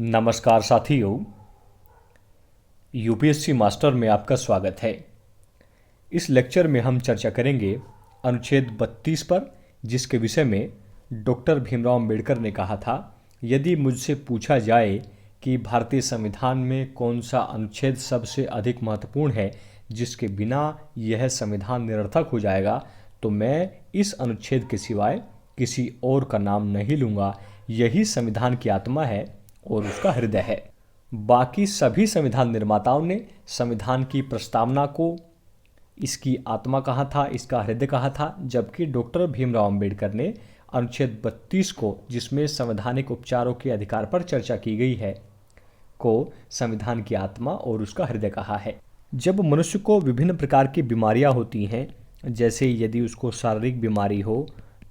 नमस्कार साथियों, UPSC master में आपका स्वागत है। इस लेक्चर में हम चर्चा करेंगे अनुच्छेद 32 पर, जिसके विषय में डॉक्टर भीमराव अंबेडकर ने कहा था, यदि मुझसे पूछा जाए कि भारतीय संविधान में कौन सा अनुच्छेद सबसे अधिक महत्वपूर्ण है जिसके बिना यह संविधान निरर्थक हो जाएगा, तो मैं इस अनुच्छेद के सिवाय किसी और का नाम नहीं लूँगा। यही संविधान की आत्मा है और उसका हृदय है। बाकी सभी संविधान निर्माताओं ने संविधान की प्रस्तावना को इसकी आत्मा कहा था, इसका हृदय कहा था, जबकि डॉक्टर भीमराव अंबेडकर ने अनुच्छेद 32 को, जिसमें संवैधानिक उपचारों के अधिकार पर चर्चा की गई है, को संविधान की आत्मा और उसका हृदय कहा है। जब मनुष्य को विभिन्न प्रकार की बीमारियां होती हैं, जैसे यदि उसको शारीरिक बीमारी हो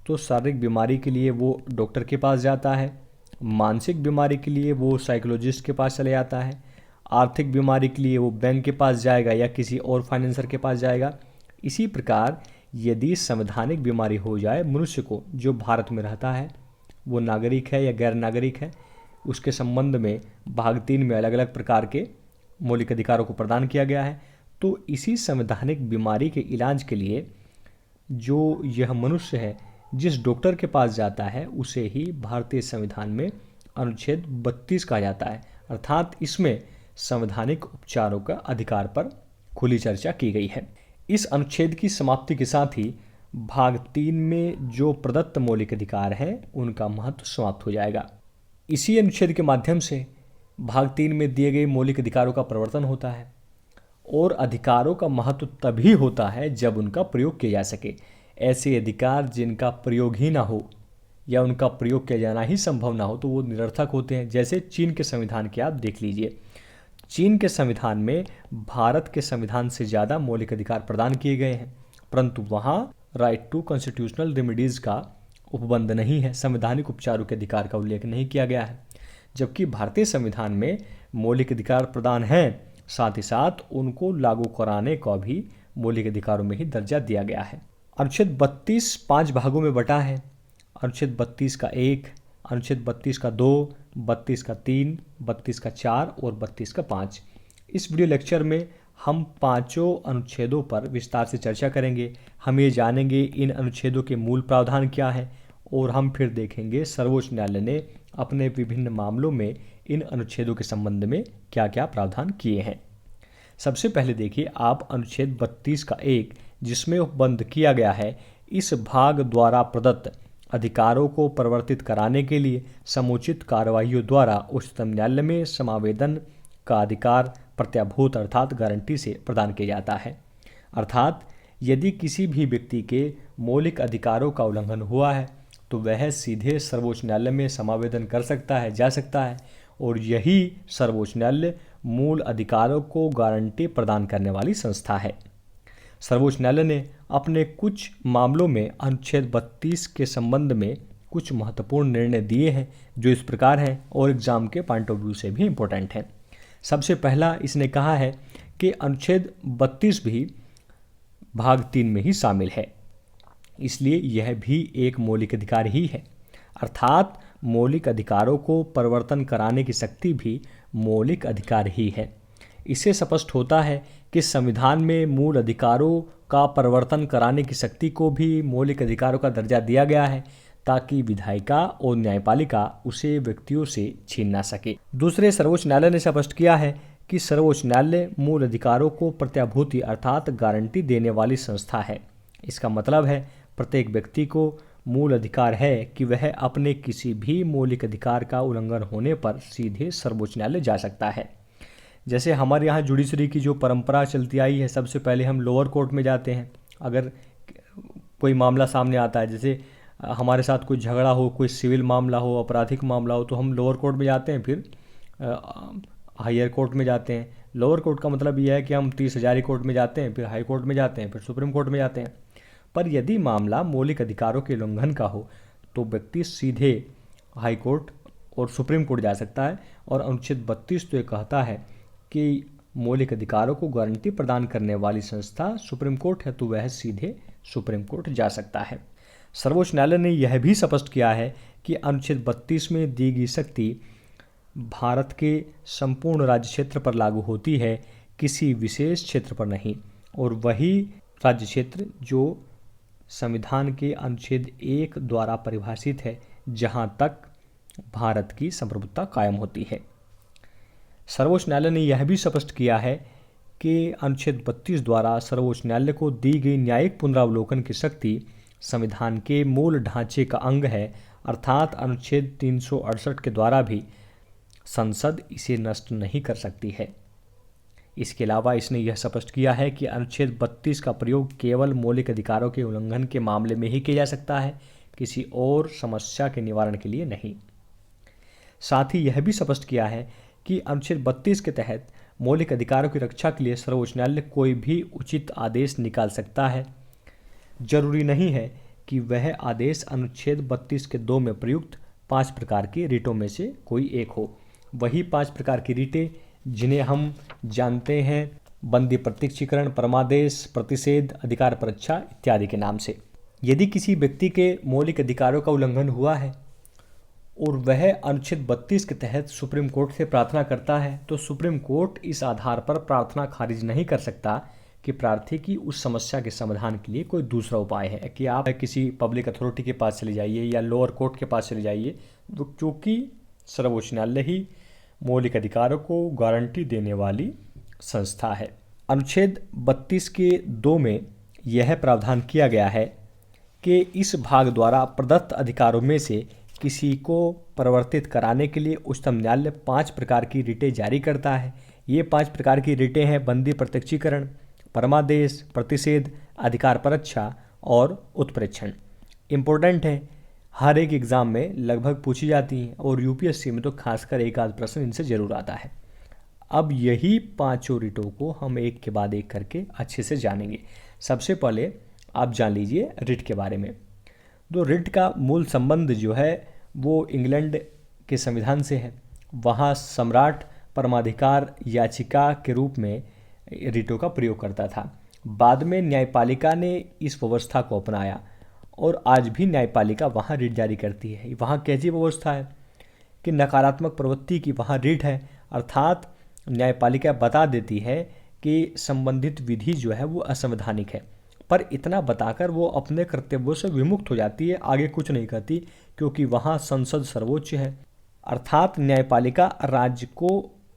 तो शारीरिक बीमारी के लिए वो डॉक्टर के पास जाता है, मानसिक बीमारी के लिए वो साइकोलॉजिस्ट के पास चले जाता है, आर्थिक बीमारी के लिए वो बैंक के पास जाएगा या किसी और फाइनेंसर के पास जाएगा। इसी प्रकार यदि संवैधानिक बीमारी हो जाए मनुष्य को, जो भारत में रहता है, वो नागरिक है या गैर नागरिक है, उसके संबंध में भाग 3 में अलग अलग प्रकार के मौलिक अधिकारों को प्रदान किया गया है। तो इसी संवैधानिक बीमारी के इलाज के लिए जो यह मनुष्य है, जिस डॉक्टर के पास जाता है, उसे ही भारतीय संविधान में अनुच्छेद 32 कहा जाता है। अर्थात इसमें संवैधानिक उपचारों का अधिकार पर खुली चर्चा की गई है। इस अनुच्छेद की समाप्ति के साथ ही भाग 3 में जो प्रदत्त मौलिक अधिकार हैं, उनका महत्व समाप्त हो जाएगा। इसी अनुच्छेद के माध्यम से भाग 3 में दिए गए मौलिक अधिकारों का प्रवर्तन होता है, और अधिकारों का महत्व तभी होता है जब उनका प्रयोग किया जा सके। ऐसे अधिकार जिनका प्रयोग ही ना हो या उनका प्रयोग किया जाना ही संभव ना हो, तो वो निरर्थक होते हैं। जैसे चीन के संविधान के आप देख लीजिए। चीन के संविधान में भारत के संविधान से ज़्यादा मौलिक अधिकार प्रदान किए गए हैं, परंतु वहाँ राइट टू कॉन्स्टिट्यूशनल रेमेडीज का उपबंध नहीं है, संवैधानिक उपचारों के अधिकार का उल्लेख नहीं किया गया है। जबकि भारतीय संविधान में मौलिक अधिकार प्रदान हैं, साथ ही साथ उनको लागू कराने का भी मौलिक अधिकारों में ही दर्जा दिया गया है। अनुच्छेद 32 5 भागों में बटा है। अनुच्छेद 32 का 1, अनुच्छेद 32 का 2, 32 का 3, 32 का 4 और 32 का 5। इस वीडियो लेक्चर में हम पांचों अनुच्छेदों पर विस्तार से चर्चा करेंगे। हम ये जानेंगे इन अनुच्छेदों के मूल प्रावधान क्या है, और हम फिर देखेंगे सर्वोच्च न्यायालय ने अपने विभिन्न मामलों में इन अनुच्छेदों के संबंध में क्या क्या प्रावधान किए हैं। सबसे पहले देखिए आप अनुच्छेद 32 का 1, जिसमें उपबंध किया गया है, इस भाग द्वारा प्रदत्त अधिकारों को परिवर्तित कराने के लिए समुचित कार्रवाइयों द्वारा उच्चतम न्यायालय में समावेदन का अधिकार प्रत्याभूत अर्थात गारंटी से प्रदान किया जाता है। अर्थात यदि किसी भी व्यक्ति के मौलिक अधिकारों का उल्लंघन हुआ है तो वह सीधे सर्वोच्च न्यायालय में समावेदन कर सकता है, जा सकता है, और यही सर्वोच्च न्यायालय मूल अधिकारों को गारंटी प्रदान करने वाली संस्था है। सर्वोच्च न्यायालय ने अपने कुछ मामलों में अनुच्छेद 32 के संबंध में कुछ महत्वपूर्ण निर्णय दिए हैं, जो इस प्रकार हैं और एग्जाम के पॉइंट ऑफ व्यू से भी इम्पोर्टेंट हैं। सबसे पहला इसने कहा है कि अनुच्छेद 32 भी भाग 3 में ही शामिल है, इसलिए यह भी एक मौलिक अधिकार ही है। अर्थात मौलिक अधिकारों को परिवर्तन कराने की शक्ति भी मौलिक अधिकार ही है। इससे स्पष्ट होता है कि संविधान में मूल अधिकारों का परिवर्तन कराने की शक्ति को भी मौलिक अधिकारों का दर्जा दिया गया है, ताकि विधायिका और न्यायपालिका उसे व्यक्तियों से छीन ना सके। दूसरे, सर्वोच्च न्यायालय ने स्पष्ट किया है कि सर्वोच्च न्यायालय मूल अधिकारों को प्रत्याभूति अर्थात गारंटी देने वाली संस्था है। इसका मतलब है प्रत्येक व्यक्ति को मूल अधिकार है कि वह अपने किसी भी मौलिक अधिकार का उल्लंघन होने पर सीधे सर्वोच्च न्यायालय जा सकता है। जैसे हमारे यहाँ जुडिशरी की जो परंपरा चलती आई है, सबसे पहले हम लोअर कोर्ट में जाते हैं। अगर कोई मामला सामने आता है, जैसे हमारे साथ कोई झगड़ा हो, कोई सिविल मामला हो, आपराधिक मामला हो, तो हम लोअर कोर्ट में जाते हैं, फिर हायर कोर्ट में जाते हैं। लोअर कोर्ट का मतलब यह है कि हम 30 हजारी कोर्ट में जाते हैं, फिर हाई कोर्ट में जाते हैं, फिर सुप्रीम कोर्ट में जाते हैं। पर यदि मामला मौलिक अधिकारों के उल्लंघन का हो तो व्यक्ति सीधे हाई कोर्ट और सुप्रीम कोर्ट जा सकता है। और अनुच्छेद 32 तो ये कहता है कि मौलिक अधिकारों को गारंटी प्रदान करने वाली संस्था सुप्रीम कोर्ट है, तो वह सीधे सुप्रीम कोर्ट जा सकता है। सर्वोच्च न्यायालय ने यह भी स्पष्ट किया है कि अनुच्छेद 32 में दी गई शक्ति भारत के संपूर्ण राज्य क्षेत्र पर लागू होती है, किसी विशेष क्षेत्र पर नहीं। और वही राज्य क्षेत्र जो संविधान के अनुच्छेद 1 द्वारा परिभाषित है, जहां तक भारत की संप्रभुता कायम होती है। सर्वोच्च न्यायालय ने यह भी स्पष्ट किया है कि अनुच्छेद 32 द्वारा सर्वोच्च न्यायालय को दी गई न्यायिक पुनरावलोकन की शक्ति संविधान के मूल ढांचे का अंग है, अर्थात अनुच्छेद 368 के द्वारा भी संसद इसे नष्ट नहीं कर सकती है। इसके अलावा इसने यह स्पष्ट किया है कि अनुच्छेद 32 का प्रयोग केवल मौलिक अधिकारों के उल्लंघन के मामले में ही किया जा सकता है, किसी और समस्या के निवारण के लिए नहीं। साथ ही यह भी स्पष्ट किया है कि अनुच्छेद 32 के तहत मौलिक अधिकारों की रक्षा के लिए सर्वोच्च न्यायालय कोई भी उचित आदेश निकाल सकता है। जरूरी नहीं है कि वह आदेश अनुच्छेद 32 के 2 में प्रयुक्त 5 प्रकार की रिटों में से कोई एक हो। वही 5 प्रकार की रिटें जिन्हें हम जानते हैं बंदी प्रत्यक्षीकरण, परमादेश, प्रतिषेध, अधिकार परीक्षा इत्यादि के नाम से। यदि किसी व्यक्ति के मौलिक अधिकारों का उल्लंघन हुआ है और वह अनुच्छेद 32 के तहत सुप्रीम कोर्ट से प्रार्थना करता है, तो सुप्रीम कोर्ट इस आधार पर प्रार्थना खारिज नहीं कर सकता कि प्रार्थी की उस समस्या के समाधान के लिए कोई दूसरा उपाय है, कि आप किसी पब्लिक अथॉरिटी के पास चले जाइए या लोअर कोर्ट के पास चले जाइए, क्योंकि सर्वोच्च न्यायालय ही मौलिक अधिकारों को गारंटी देने वाली संस्था है। अनुच्छेद 32 के 2 में यह प्रावधान किया गया है कि इस भाग द्वारा प्रदत्त अधिकारों में से किसी को परिवर्तित कराने के लिए उच्चतम न्यायालय 5 प्रकार की रिटें जारी करता है। ये 5 प्रकार की रिटें हैं बंदी प्रत्यक्षीकरण, परमादेश, प्रतिषेध, अधिकार परीक्षा और उत्प्रेक्षण। इम्पोर्टेंट है, हर एक एग्ज़ाम में लगभग पूछी जाती हैं और यूपीएससी में तो खासकर एक आध प्रश्न इनसे ज़रूर आता है। अब यही 5 रिटों को हम एक के बाद एक करके अच्छे से जानेंगे। सबसे पहले आप जान लीजिए रिट के बारे में। तो रिट का मूल संबंध जो है वो इंग्लैंड के संविधान से है। वहाँ सम्राट परमाधिकार याचिका के रूप में रिटों का प्रयोग करता था। बाद में न्यायपालिका ने इस व्यवस्था को अपनाया और आज भी न्यायपालिका वहाँ रिट जारी करती है। वहाँ कैसी व्यवस्था है कि नकारात्मक प्रवृत्ति की वहाँ रिट है, अर्थात न्यायपालिका बता देती है कि संबंधित विधि जो है वो असंवैधानिक है, पर इतना बताकर वो अपने कर्तव्यों से विमुक्त हो जाती है, आगे कुछ नहीं करती, क्योंकि वहाँ संसद सर्वोच्च है। अर्थात न्यायपालिका राज्य को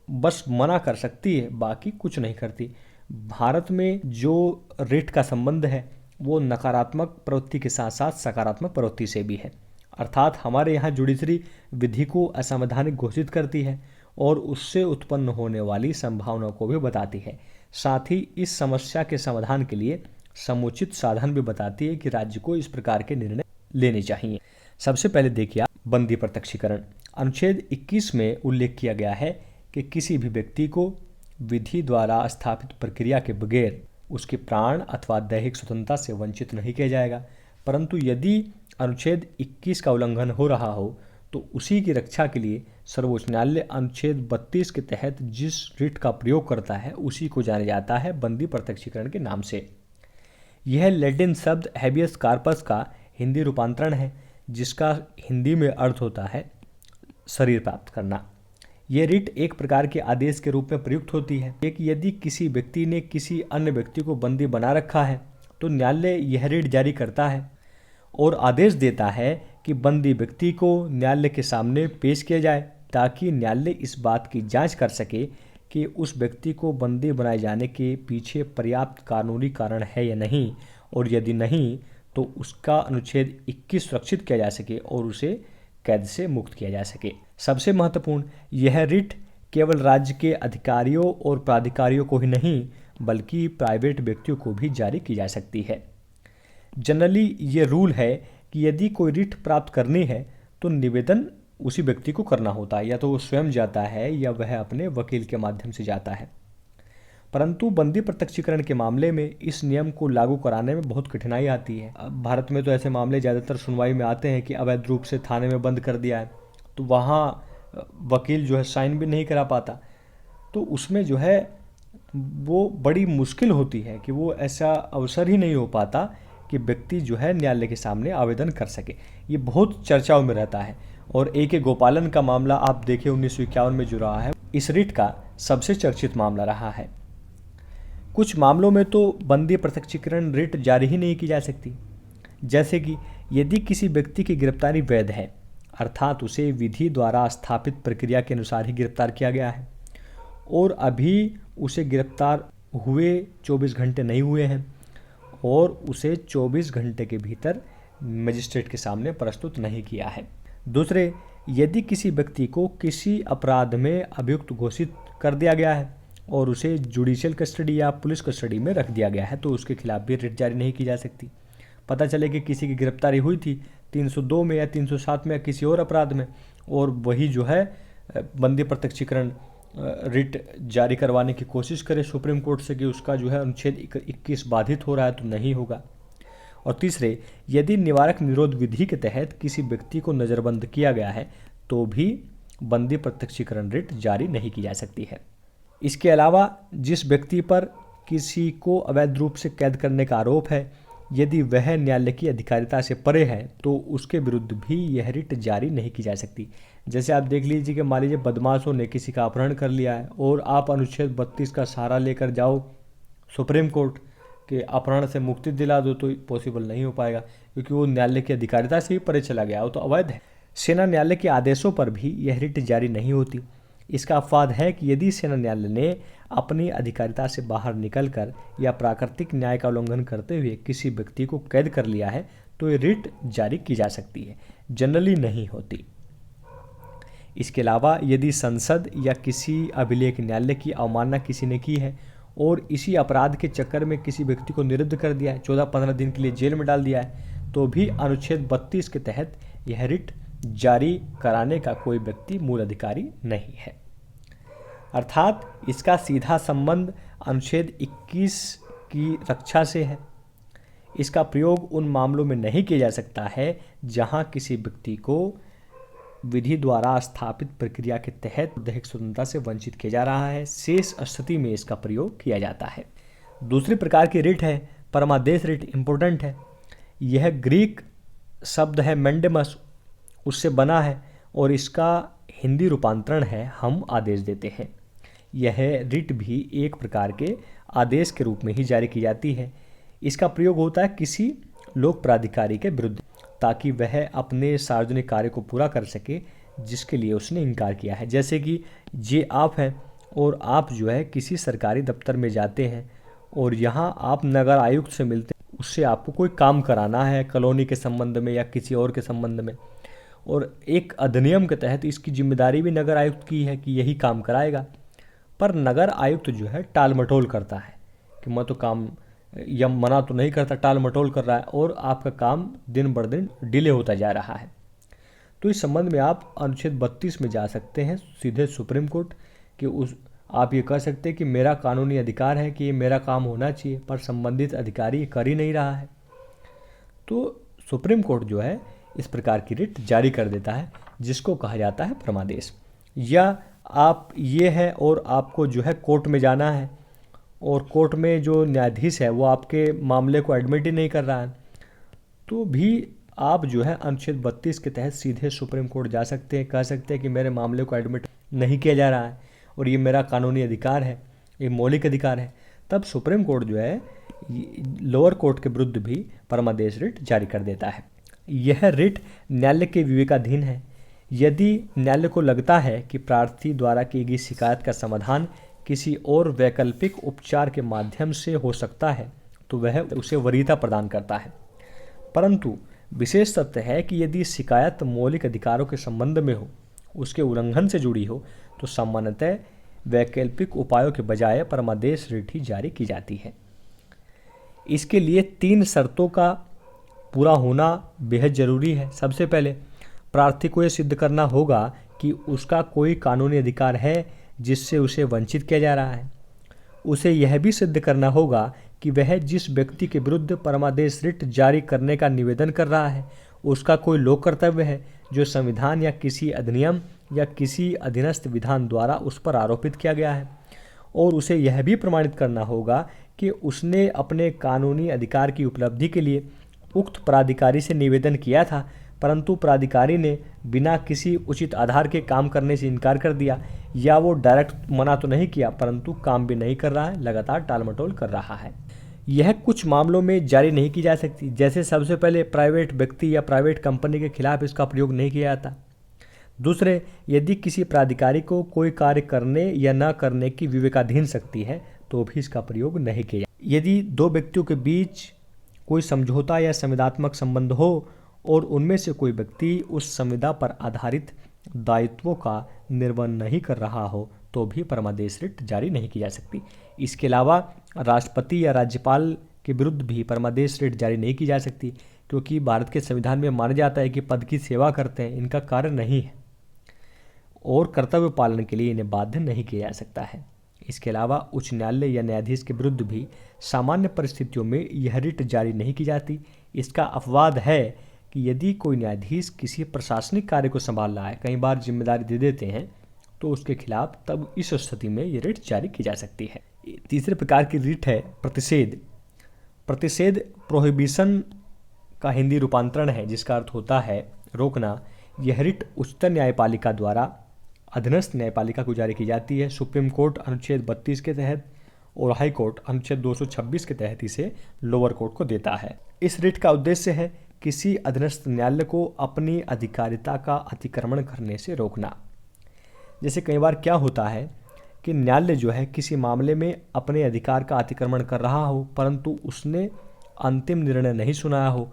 बस मना कर सकती है, बाकी कुछ नहीं करती। भारत में जो रिट का संबंध है वो नकारात्मक प्रवृत्ति के साथ साथ सकारात्मक प्रवृत्ति से भी है। अर्थात हमारे यहाँ जुडिशरी विधि को असंवैधानिक घोषित करती है और उससे उत्पन्न होने वाली संभावनाओं को भी बताती है। साथ ही इस समस्या के समाधान के लिए समुचित साधन भी बताती है कि राज्य को इस प्रकार के निर्णय लेने चाहिए। सबसे पहले देखिए आप बंदी प्रत्यक्षीकरण। अनुच्छेद 21 में उल्लेख किया गया है कि किसी भी व्यक्ति को विधि द्वारा स्थापित प्रक्रिया के बगैर उसके प्राण अथवा दैहिक स्वतंत्रता से वंचित नहीं किया जाएगा, परंतु यदि अनुच्छेद 21 का उल्लंघन हो रहा हो तो उसी की रक्षा के लिए सर्वोच्च न्यायालय अनुच्छेद 32 के तहत जिस रिट का प्रयोग करता है उसी को जाना जाता है बंदी प्रत्यक्षीकरण के नाम से। यह लैटिन शब्द हैबियस कार्पस का हिंदी रूपांतरण है, जिसका हिंदी में अर्थ होता है शरीर प्राप्त करना। यह रिट एक प्रकार के आदेश के रूप में प्रयुक्त होती है। एक यदि किसी व्यक्ति ने किसी अन्य व्यक्ति को बंदी बना रखा है तो न्यायालय यह रिट जारी करता है और आदेश देता है कि बंदी व्यक्ति को न्यायालय के सामने पेश किया जाए, ताकि न्यायालय इस बात की जांच कर सके कि उस व्यक्ति को बंदी बनाए जाने के पीछे पर्याप्त कानूनी कारण है या नहीं, और यदि नहीं तो उसका अनुच्छेद 21 सुरक्षित किया जा सके और उसे कैद से मुक्त किया जा सके। सबसे महत्वपूर्ण, यह रिट केवल राज्य के अधिकारियों और प्राधिकारियों को ही नहीं बल्कि प्राइवेट व्यक्तियों को भी जारी की जा सकती है। जनरली ये रूल है कि यदि कोई रिट प्राप्त करनी है तो निवेदन उसी व्यक्ति को करना होता है, या तो वो स्वयं जाता है या वह अपने वकील के माध्यम से जाता है। परंतु बंदी प्रत्यक्षीकरण के मामले में इस नियम को लागू कराने में बहुत कठिनाई आती है। भारत में तो ऐसे मामले ज़्यादातर सुनवाई में आते हैं कि अवैध रूप से थाने में बंद कर दिया है, तो वहाँ वकील जो है साइन भी नहीं करा पाता, तो उसमें जो है वो बड़ी मुश्किल होती है कि वो ऐसा अवसर ही नहीं हो पाता कि व्यक्ति जो है न्यायालय के सामने आवेदन कर सके। ये बहुत चर्चाओं में रहता है और A.K. गोपालन का मामला आप देखें 1951 में जो रहा है, इस रिट का सबसे चर्चित मामला रहा है। कुछ मामलों में तो बंदी प्रत्यक्षीकरण रिट जारी ही नहीं की जा सकती, जैसे कि यदि किसी व्यक्ति की गिरफ्तारी वैध है, अर्थात उसे विधि द्वारा स्थापित प्रक्रिया के अनुसार ही गिरफ्तार किया गया है और अभी उसे गिरफ्तार हुए 24 घंटे नहीं हुए हैं और उसे 24 घंटे के भीतर मजिस्ट्रेट के सामने प्रस्तुत नहीं किया है। दूसरे, यदि किसी व्यक्ति को किसी अपराध में अभियुक्त घोषित कर दिया गया है और उसे जुडिशियल कस्टडी या पुलिस कस्टडी में रख दिया गया है, तो उसके खिलाफ भी रिट जारी नहीं की जा सकती। पता चले कि किसी की गिरफ्तारी हुई थी 302 में या 307 में या किसी और अपराध में, और वही जो है बंदी प्रत्यक्षीकरण रिट जारी करवाने की कोशिश करे सुप्रीम कोर्ट से कि उसका जो है अनुच्छेद 21 बाधित हो रहा है, तो नहीं होगा। और तीसरे, यदि निवारक निरोध विधि के तहत किसी व्यक्ति को नज़रबंद किया गया है तो भी बंदी प्रत्यक्षीकरण रिट जारी नहीं की जा सकती है। इसके अलावा जिस व्यक्ति पर किसी को अवैध रूप से कैद करने का आरोप है, यदि वह न्यायालय की अधिकारिता से परे है तो उसके विरुद्ध भी यह रिट जारी नहीं की जा सकती। जैसे आप देख लीजिए कि मान लीजिए बदमाशों ने किसी का अपहरण कर लिया है और आप अनुच्छेद 32 का सहारा लेकर जाओ सुप्रीम कोर्ट के अपहरण से मुक्ति दिला दो, तो पॉसिबल नहीं हो पाएगा क्योंकि वो न्यायालय की अधिकारिता से ही परे चला गया, वो तो अवैध है। सेना न्यायालय के आदेशों पर भी यह रिट जारी नहीं होती। इसका अपवाद है कि यदि सेना न्यायालय ने अपनी अधिकारिता से बाहर निकलकर या प्राकृतिक न्याय का उल्लंघन करते हुए किसी व्यक्ति को कैद कर लिया है तो ये रिट जारी की जा सकती है, जनरली नहीं होती। इसके अलावा यदि संसद या किसी अभिलेख न्यायालय की अवमानना किसी ने की है और इसी अपराध के चक्कर में किसी व्यक्ति को निरुद्ध कर दिया है, 14-15 दिन के लिए जेल में डाल दिया है, तो भी अनुच्छेद 32 के तहत यह रिट जारी कराने का कोई व्यक्ति मूल अधिकारी नहीं है। अर्थात इसका सीधा संबंध अनुच्छेद 21 की रक्षा से है। इसका प्रयोग उन मामलों में नहीं किया जा सकता है जहां किसी व्यक्ति को विधि द्वारा स्थापित प्रक्रिया के तहत दैहिक स्वतंत्रता से वंचित किया जा रहा है। शेष स्थिति में इसका प्रयोग किया जाता है। दूसरी प्रकार की रिट है परमादेश रिट। इम्पोर्टेंट है, यह ग्रीक शब्द है मैंडेमस, उससे बना है और इसका हिंदी रूपांतरण है हम आदेश देते हैं। यह रिट भी एक प्रकार के आदेश के रूप में ही जारी की जाती है। इसका प्रयोग होता है किसी लोक प्राधिकारी के विरुद्ध ताकि वह अपने सार्वजनिक कार्य को पूरा कर सके जिसके लिए उसने इनकार किया है। जैसे कि ये आप हैं और आप जो है किसी सरकारी दफ्तर में जाते हैं और यहाँ आप नगर आयुक्त से मिलते हैं, उससे आपको कोई काम कराना है कॉलोनी के संबंध में या किसी और के संबंध में, और एक अधिनियम के तहत इसकी जिम्मेदारी भी नगर आयुक्त की है कि यही काम कराएगा। पर नगर आयुक्त जो है टाल मटोल करता है कि मैं तो काम या मना तो नहीं करता, टाल मटोल कर रहा है और आपका काम दिन बर दिन डिले होता जा रहा है। तो इस संबंध में आप अनुच्छेद 32 में जा सकते हैं सीधे सुप्रीम कोर्ट कि आप ये कह सकते हैं कि मेरा कानूनी अधिकार है कि ये मेरा काम होना चाहिए, पर संबंधित अधिकारी कर ही नहीं रहा है। तो सुप्रीम कोर्ट जो है इस प्रकार की रिट जारी कर देता है जिसको कहा जाता है परमादेश। या आप ये है और आपको जो है कोर्ट में जाना है और कोर्ट में जो न्यायाधीश है वो आपके मामले को एडमिट ही नहीं कर रहा है, तो भी आप जो है अनुच्छेद 32 के तहत सीधे सुप्रीम कोर्ट जा सकते हैं, कह सकते हैं कि मेरे मामले को एडमिट नहीं किया जा रहा है और ये मेरा कानूनी अधिकार है, ये मौलिक अधिकार है। तब सुप्रीम कोर्ट जो है लोअर कोर्ट के विरुद्ध भी परमादेश रिट जारी कर देता है। यह रिट न्यायालय के विवेकाधीन है। यदि न्यायालय को लगता है कि प्रार्थी द्वारा की गई शिकायत का समाधान किसी और वैकल्पिक उपचार के माध्यम से हो सकता है तो वह उसे वरीयता प्रदान करता है। परंतु विशेष तथ्य है कि यदि शिकायत मौलिक अधिकारों के संबंध में हो, उसके उल्लंघन से जुड़ी हो, तो सामान्यतः वैकल्पिक उपायों के बजाय परमादेश रिट ही जारी की जाती है। इसके लिए 3 शर्तों का पूरा होना बेहद ज़रूरी है। सबसे पहले प्रार्थी को यह सिद्ध करना होगा कि उसका कोई कानूनी अधिकार है जिससे उसे वंचित किया जा रहा है। उसे यह भी सिद्ध करना होगा कि वह जिस व्यक्ति के विरुद्ध परमादेश रिट जारी करने का निवेदन कर रहा है उसका कोई लोक कर्तव्य है जो संविधान या किसी अधिनियम या किसी अधीनस्थ विधान द्वारा उस पर आरोपित किया गया है। और उसे यह भी प्रमाणित करना होगा कि उसने अपने कानूनी अधिकार की उपलब्धि के लिए उक्त प्राधिकारी से निवेदन किया था परंतु प्राधिकारी ने बिना किसी उचित आधार के काम करने से इनकार कर दिया, या वो डायरेक्ट मना तो नहीं किया परंतु काम भी नहीं कर रहा है, लगातार टालमटोल कर रहा है, यह कुछ मामलों में जारी नहीं की जा सकती। जैसे सबसे पहले प्राइवेट व्यक्ति या प्राइवेट कंपनी के खिलाफ इसका प्रयोग नहीं किया जाता। दूसरे, यदि किसी प्राधिकारी को कोई कार्य करने या न करने की विवेकाधीन शक्ति है तो भी इसका प्रयोग नहीं किया जाता। यदि दो व्यक्तियों के बीच कोई समझौता या संविदात्मक संबंध हो और उनमें से कोई व्यक्ति उस संविदा पर आधारित दायित्वों का निर्वहन नहीं कर रहा हो तो भी परमादेश रिट जारी नहीं की जा सकती। इसके अलावा राष्ट्रपति या राज्यपाल के विरुद्ध भी परमादेश रिट जारी नहीं की जा सकती, क्योंकि भारत के संविधान में माना जाता है कि पद की सेवा करते हैं, इनका कार्य नहीं है और कर्तव्य पालन के लिए इन्हें बाध्य नहीं किया जा सकता है। इसके अलावा उच्च न्यायालय या न्यायाधीश के विरुद्ध भी सामान्य परिस्थितियों में यह रिट जारी नहीं की जाती। इसका अपवाद है कि यदि कोई न्यायाधीश किसी प्रशासनिक कार्य को संभाल रहा है, कई बार जिम्मेदारी दे देते हैं, तो उसके खिलाफ तब इस स्थिति में ये रिट जारी की जा सकती है। तीसरे प्रकार की रिट है प्रतिषेध। प्रतिषेध प्रोहिबिशन का हिंदी रूपांतरण है, जिसका अर्थ होता है रोकना। यह रिट उच्चतम न्यायपालिका द्वारा अधीनस्थ न्यायपालिका को जारी की जाती है। सुप्रीम कोर्ट अनुच्छेद 32 के तहत और हाई कोर्ट अनुच्छेद 226 के तहत इसे लोअर कोर्ट को देता है। इस रिट का उद्देश्य है किसी अधीनस्थ न्यायालय को अपनी अधिकारिता का अतिक्रमण करने से रोकना। जैसे कई बार क्या होता है कि न्यायालय जो है किसी मामले में अपने अधिकार का अतिक्रमण कर रहा हो, परंतु उसने अंतिम निर्णय नहीं सुनाया हो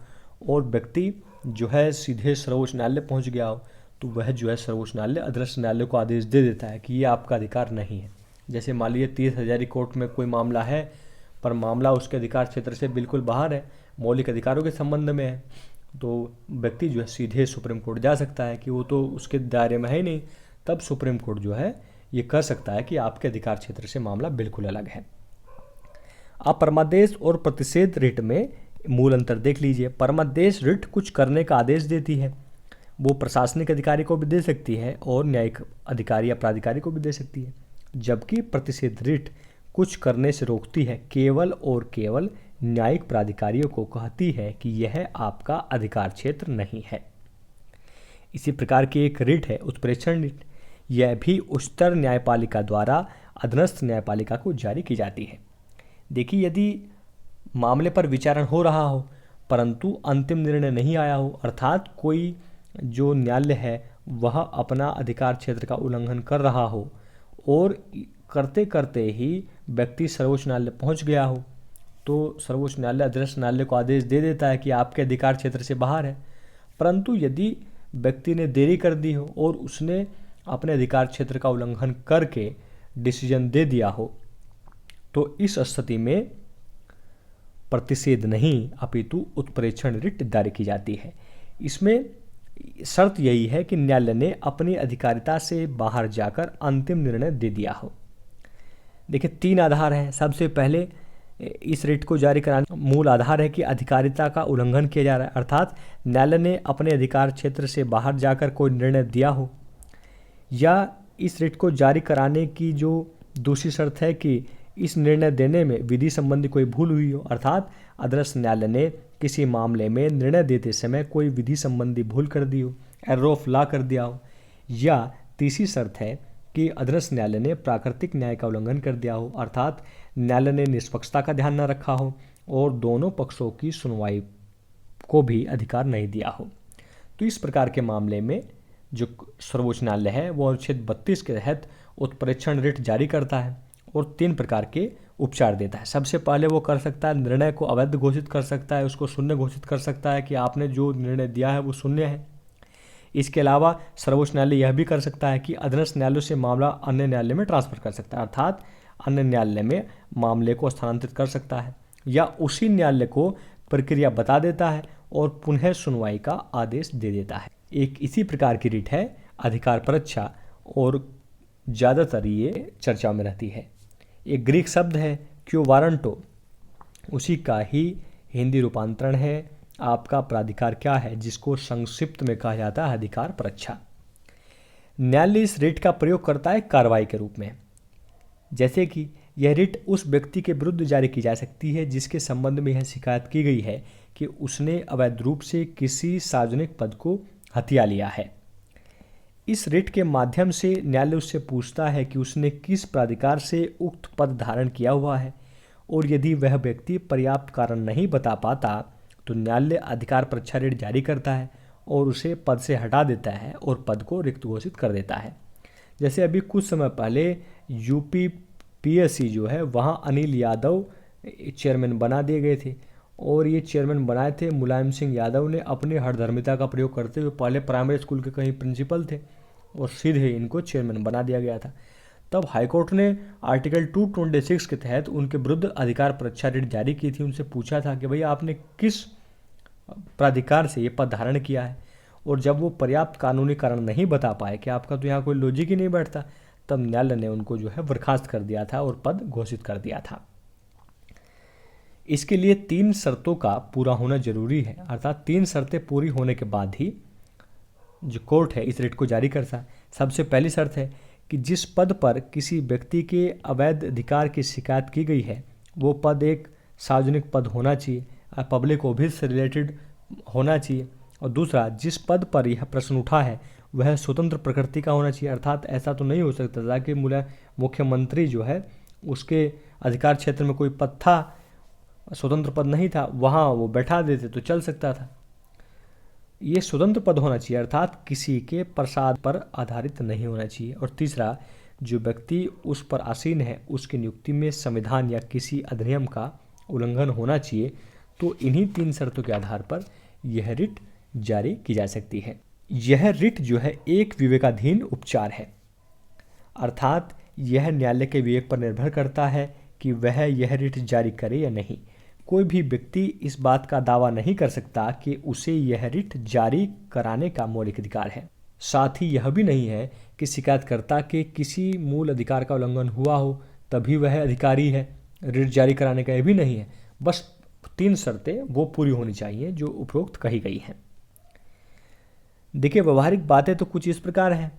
और व्यक्ति जो है सीधे सर्वोच्च न्यायालय पहुंच गया हो, तो वह जो है सर्वोच्च न्यायालय अधीनस्थ न्यायालय को आदेश दे देता है कि ये आपका अधिकार नहीं है। जैसे मान लीजिए 30 हजारी कोर्ट में कोई मामला है, पर मामला उसके अधिकार क्षेत्र से बिल्कुल बाहर है, मौलिक अधिकारों के संबंध में है, तो व्यक्ति जो है सीधे सुप्रीम कोर्ट जा सकता है कि वो तो उसके दायरे में है ही नहीं। तब सुप्रीम कोर्ट जो है ये कह सकता है कि आपके अधिकार क्षेत्र से मामला बिल्कुल अलग है। आप परमादेश और प्रतिषेध रिट में मूल अंतर देख लीजिए। परमादेश रिट कुछ करने का आदेश देती है, वो प्रशासनिक अधिकारी को भी दे सकती है और न्यायिक अधिकारी या प्राधिकारी को भी दे सकती है, जबकि प्रतिषेध रिट कुछ करने से रोकती है, केवल और केवल न्यायिक प्राधिकारियों को कहती है कि यह आपका अधिकार क्षेत्र नहीं है। इसी प्रकार की एक रिट है उत्प्रेक्षण रिट। यह भी उच्चतर न्यायपालिका द्वारा अधीनस्थ न्यायपालिका को जारी की जाती है। देखिए, यदि मामले पर विचारण हो रहा हो परंतु अंतिम निर्णय नहीं आया हो, अर्थात कोई जो न्यायालय है वह अपना अधिकार क्षेत्र का उल्लंघन कर रहा हो और करते करते ही व्यक्ति सर्वोच्च न्यायालय पहुंच गया हो, तो सर्वोच्च न्यायालय अधीनस्थ न्यायालय को आदेश दे देता है कि आपके अधिकार क्षेत्र से बाहर है। परंतु यदि व्यक्ति ने देरी कर दी हो और उसने अपने अधिकार क्षेत्र का उल्लंघन करके डिसीजन दे दिया हो, तो इस स्थिति में प्रतिषेध नहीं अपितु उत्प्रेक्षण रिट जारी की जाती है। इसमें शर्त यही है कि न्यायालय ने अपनी अधिकारिता से बाहर जाकर अंतिम निर्णय दे दिया हो। देखिए, 3 आधार हैं। सबसे पहले इस रिट को जारी कराने मूल आधार है कि अधिकारिता का उल्लंघन किया जा रहा है, अर्थात न्यायालय ने अपने अधिकार क्षेत्र से बाहर जाकर कोई निर्णय दिया हो, या इस रिट को जारी कराने की जो दूसरी शर्त है कि इस निर्णय देने में विधि संबंधी कोई भूल हुई हो, अर्थात अधीनस्थ न्यायालय ने किसी मामले में निर्णय देते समय कोई विधि संबंधी भूल कर दी हो, एरर ऑफ लॉ कर दिया हो, या तीसरी शर्त है कि अधीनस्थ न्यायालय ने प्राकृतिक न्याय का उल्लंघन कर दिया हो, अर्थात न्यायालय ने निष्पक्षता का ध्यान न रखा हो और दोनों पक्षों की सुनवाई को भी अधिकार नहीं दिया हो। तो इस प्रकार के मामले में जो सर्वोच्च न्यायालय है वो अनुच्छेद 32 के तहत उत्प्रेक्षण रिट जारी करता है और 3 प्रकार के उपचार देता है। सबसे पहले वो कर सकता है निर्णय को अवैध घोषित कर सकता है, उसको शून्य घोषित कर सकता है कि आपने जो निर्णय दिया है वो शून्य है। इसके अलावा सर्वोच्च न्यायालय यह भी कर सकता है कि अधीनस्थ न्यायालय से मामला अन्य न्यायालय में ट्रांसफर कर सकता है, अर्थात अन्य न्यायालय में मामले को स्थानांतरित कर सकता है, या उसी न्यायालय को प्रक्रिया बता देता है और पुनः सुनवाई का आदेश दे देता है। एक इसी प्रकार की रिट है अधिकार परीक्षा और ज़्यादातर ये चर्चा में रहती है। एक ग्रीक शब्द है क्यो वारंटो, उसी का ही हिंदी रूपांतरण है आपका प्राधिकार क्या है, जिसको संक्षिप्त में कहा जाता है अधिकार परीक्षा। न्यायालय इस रिट का प्रयोग करता है कार्रवाई के रूप में, जैसे कि यह रिट उस व्यक्ति के विरुद्ध जारी की जा सकती है जिसके संबंध में यह शिकायत की गई है कि उसने अवैध रूप से किसी सार्वजनिक पद को हथिया लिया है। इस रिट के माध्यम से न्यायालय उससे पूछता है कि उसने किस प्राधिकार से उक्त पद धारण किया हुआ है, और यदि वह व्यक्ति पर्याप्त कारण नहीं बता पाता तो न्यायालय अधिकार परीक्षा रिट जारी करता है और उसे पद से हटा देता है और पद को रिक्त घोषित कर देता है। जैसे अभी कुछ समय पहले यूपी पीएससी जो है वहाँ अनिल यादव चेयरमैन बना दिए गए थे, और ये चेयरमैन बनाए थे मुलायम सिंह यादव ने अपनी हठधर्मिता का प्रयोग करते हुए। पहले प्राइमरी स्कूल के कहीं प्रिंसिपल थे और सीधे इनको चेयरमैन बना दिया गया था। तब हाईकोर्ट ने आर्टिकल 226 के तहत उनके विरुद्ध अधिकार परीक्षा रिट जारी की थी। उनसे पूछा था कि भैया आपने किस प्राधिकार से ये पद धारण किया है, और जब वो पर्याप्त कानूनी कारण नहीं बता पाए कि आपका तो यहाँ कोई लॉजिक ही नहीं बैठता, तब न्यायालय ने उनको जो है बर्खास्त कर दिया था और पद घोषित कर दिया था। इसके लिए 3 शर्तों का पूरा होना जरूरी है, अर्थात 3 शर्तें पूरी होने के बाद ही जो कोर्ट है इस रिट को जारी करता है। सबसे पहली शर्त है कि जिस पद पर किसी व्यक्ति के अवैध अधिकार की शिकायत की गई है वो पद एक सार्वजनिक पद होना चाहिए, पब्लिक ऑफिस से रिलेटेड होना चाहिए। और दूसरा, जिस पद पर यह प्रश्न उठा है वह स्वतंत्र प्रकृति का होना चाहिए, अर्थात ऐसा तो नहीं हो सकता था कि मुख्यमंत्री जो है उसके अधिकार क्षेत्र में कोई पद था, स्वतंत्र पद नहीं था, वहाँ वो बैठा देते तो चल सकता था। ये स्वतंत्र पद होना चाहिए, अर्थात किसी के प्रसाद पर आधारित नहीं होना चाहिए। और तीसरा, जो व्यक्ति उस पर आसीन है उसकी नियुक्ति में संविधान या किसी अधिनियम का उल्लंघन होना चाहिए। तो इन्हीं 3 शर्तों के आधार पर यह रिट जारी की जा सकती है। यह रिट जो है एक विवेकाधीन उपचार है, अर्थात यह न्यायालय के विवेक पर निर्भर करता है कि वह यह रिट जारी करे या नहीं। कोई भी व्यक्ति इस बात का दावा नहीं कर सकता कि उसे यह रिट जारी कराने का मौलिक अधिकार है। साथ ही यह भी नहीं है कि शिकायतकर्ता के किसी मूल अधिकार का उल्लंघन हुआ हो तभी वह अधिकारी है। रिट जारी कराने का यह भी नहीं है। बस 3 शर्तें वो पूरी होनी चाहिए जो उपरोक्त कही गई हैं। देखिए, व्यवहारिक बातें तो कुछ इस प्रकार हैं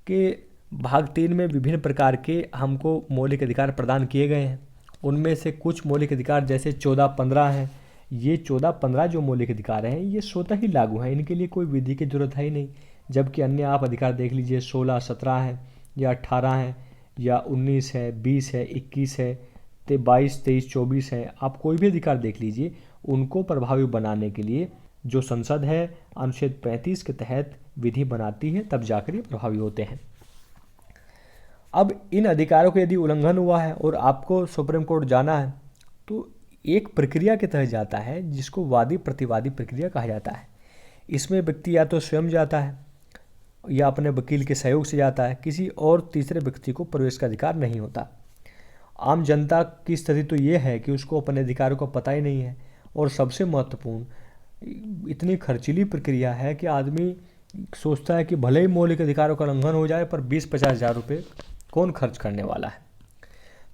कि भाग 3 में विभिन्न प्रकार के हमको मौलिक अधिकार प्रदान किए गए हैं। उनमें से कुछ मौलिक अधिकार जैसे 14-15 हैं। ये 14-15 जो मौलिक अधिकार हैं ये स्वतः ही लागू हैं, इनके लिए कोई विधि की जरूरत है ही नहीं। जबकि अन्य आप अधिकार देख लीजिए, 16-17 हैं या 18 हैं या 19 है, 20 है, 21 है, 22, 23, 24 हैं। आप कोई भी अधिकार देख लीजिए, उनको प्रभावी बनाने के लिए जो संसद है अनुच्छेद 35 के तहत विधि बनाती है, तब जाकर ये प्रभावी होते हैं। अब इन अधिकारों का यदि उल्लंघन हुआ है और आपको सुप्रीम कोर्ट जाना है तो एक प्रक्रिया के तहत जाता है जिसको वादी प्रतिवादी प्रक्रिया कहा जाता है। इसमें व्यक्ति या तो स्वयं जाता है या अपने वकील के सहयोग से जाता है, किसी और तीसरे व्यक्ति को प्रवेश का अधिकार नहीं होता। आम जनता की स्थिति तो ये है कि उसको अपने अधिकारों का पता ही नहीं है, और सबसे महत्वपूर्ण इतनी खर्चीली प्रक्रिया है कि आदमी सोचता है कि भले ही मौलिक अधिकारों का उल्लंघन हो जाए पर 20-50 हज़ार रुपये कौन खर्च करने वाला है।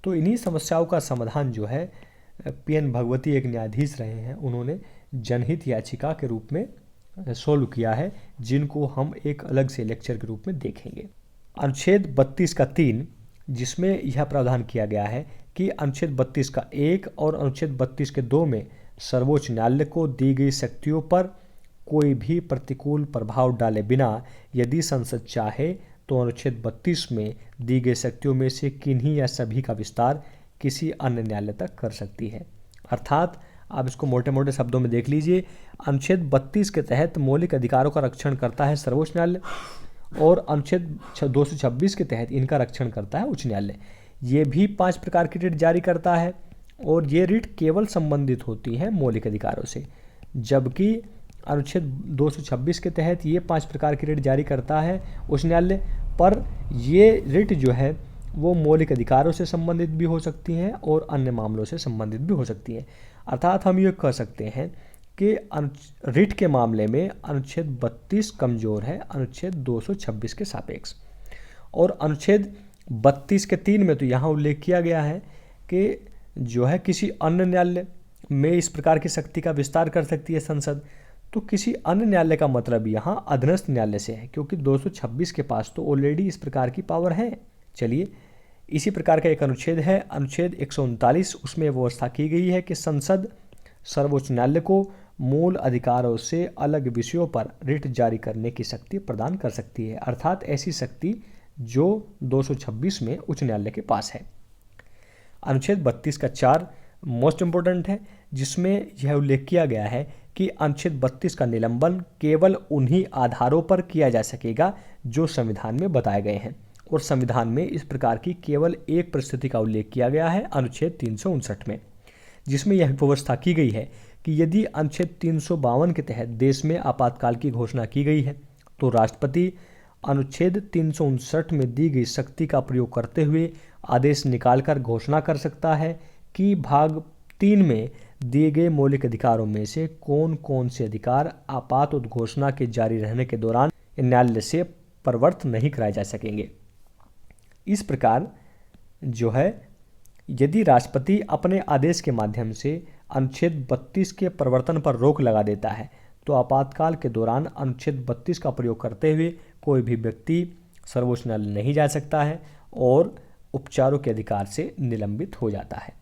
तो इन्हीं समस्याओं का समाधान जो है PN भगवती एक न्यायाधीश रहे हैं, उन्होंने जनहित याचिका के रूप में सोल्व किया है, जिनको हम एक अलग से लेक्चर के रूप में देखेंगे। अनुच्छेद 32 का 3 जिसमें यह प्रावधान किया गया है कि अनुच्छेद 32 का 1 और अनुच्छेद 32 के 2 में सर्वोच्च न्यायालय को दी गई शक्तियों पर कोई भी प्रतिकूल प्रभाव डाले बिना यदि संसद चाहे तो अनुच्छेद 32 में दी गई शक्तियों में से किन्हीं या सभी का विस्तार किसी अन्य न्यायालय तक कर सकती है। अर्थात आप इसको मोटे मोटे शब्दों में देख लीजिए, अनुच्छेद 32 के तहत मौलिक अधिकारों का रक्षण करता है सर्वोच्च न्यायालय और अनुच्छेद 226 के तहत इनका रक्षण करता है उच्च न्यायालय। ये भी 5 प्रकार की रिट जारी करता है और ये रिट केवल संबंधित होती हैं मौलिक अधिकारों से, जबकि अनुच्छेद 226 के तहत ये 5 प्रकार की रिट जारी करता है उच्च न्यायालय, पर ये रिट जो है वो मौलिक अधिकारों से संबंधित भी हो सकती हैं और अन्य मामलों से संबंधित भी हो सकती हैं। अर्थात हम ये कह सकते हैं कि रिट के मामले में अनुच्छेद 32 कमज़ोर है अनुच्छेद 226 के सापेक्ष। और अनुच्छेद 32 के 3 में तो यहाँ उल्लेख किया गया है कि जो है किसी अन्य न्यायालय में इस प्रकार की शक्ति का विस्तार कर सकती है संसद। तो किसी अन्य न्यायालय का मतलब यहाँ अधीनस्थ न्यायालय से है, क्योंकि 226 के पास तो ऑलरेडी इस प्रकार की पावर है। चलिए, इसी प्रकार का एक अनुच्छेद है अनुच्छेद 139, उसमें व्यवस्था की गई है कि संसद सर्वोच्च न्यायालय को मूल अधिकारों से अलग विषयों पर रिट जारी करने की शक्ति प्रदान कर सकती है, अर्थात ऐसी शक्ति जो 226 में उच्च न्यायालय के पास है। अनुच्छेद 32 का 4 मोस्ट इम्पोर्टेंट है, जिसमें यह उल्लेख किया गया है कि अनुच्छेद 32 का निलंबन केवल उन्हीं आधारों पर किया जा सकेगा जो संविधान में बताए गए हैं, और संविधान में इस प्रकार की केवल एक परिस्थिति का उल्लेख किया गया है, अनुच्छेद 359 में, जिसमें यह व्यवस्था की गई है कि यदि अनुच्छेद 352 के तहत देश में आपातकाल की घोषणा की गई है तो राष्ट्रपति अनुच्छेद 359 में दी गई शक्ति का प्रयोग करते हुए आदेश निकालकर घोषणा कर सकता है कि भाग 3 में दिए गए मौलिक अधिकारों में से कौन कौन से अधिकार आपात उद्घोषणा के जारी रहने के दौरान न्यायालय से प्रवर्त नहीं कराए जा सकेंगे। इस प्रकार जो है, यदि राष्ट्रपति अपने आदेश के माध्यम से अनुच्छेद 32 के प्रवर्तन पर रोक लगा देता है तो आपातकाल के दौरान अनुच्छेद 32 का प्रयोग करते हुए कोई भी व्यक्ति सर्वोच्च न्यायालय नहीं जा सकता है और उपचारों के अधिकार से निलंबित हो जाता है।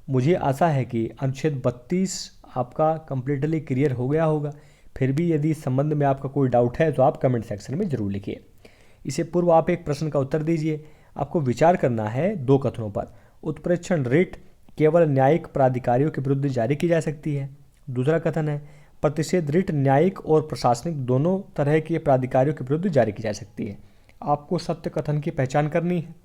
मुझे आशा है कि अनुच्छेद 32 आपका कंप्लीटली क्लियर हो गया होगा। फिर भी यदि इस संबंध में आपका कोई डाउट है तो आप कमेंट सेक्शन में ज़रूर लिखिए। इससे पूर्व आप एक प्रश्न का उत्तर दीजिए। आपको विचार करना है दो कथनों पर। उत्प्रेक्षण रिट केवल न्यायिक प्राधिकारियों के विरुद्ध जारी की जा सकती है। दूसरा कथन है प्रतिषेध रिट न्यायिक और प्रशासनिक दोनों तरह के प्राधिकारियों के विरुद्ध जारी की जा सकती है। आपको सत्य कथन की पहचान करनी है।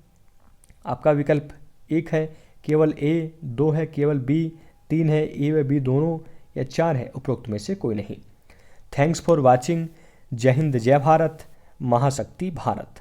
आपका विकल्प 1 है केवल ए, 2 है केवल बी, 3 है ए व बी दोनों, या 4 है उपरोक्त में से कोई नहीं। Thanks for watching. जय हिंद, जय भारत, महाशक्ति भारत।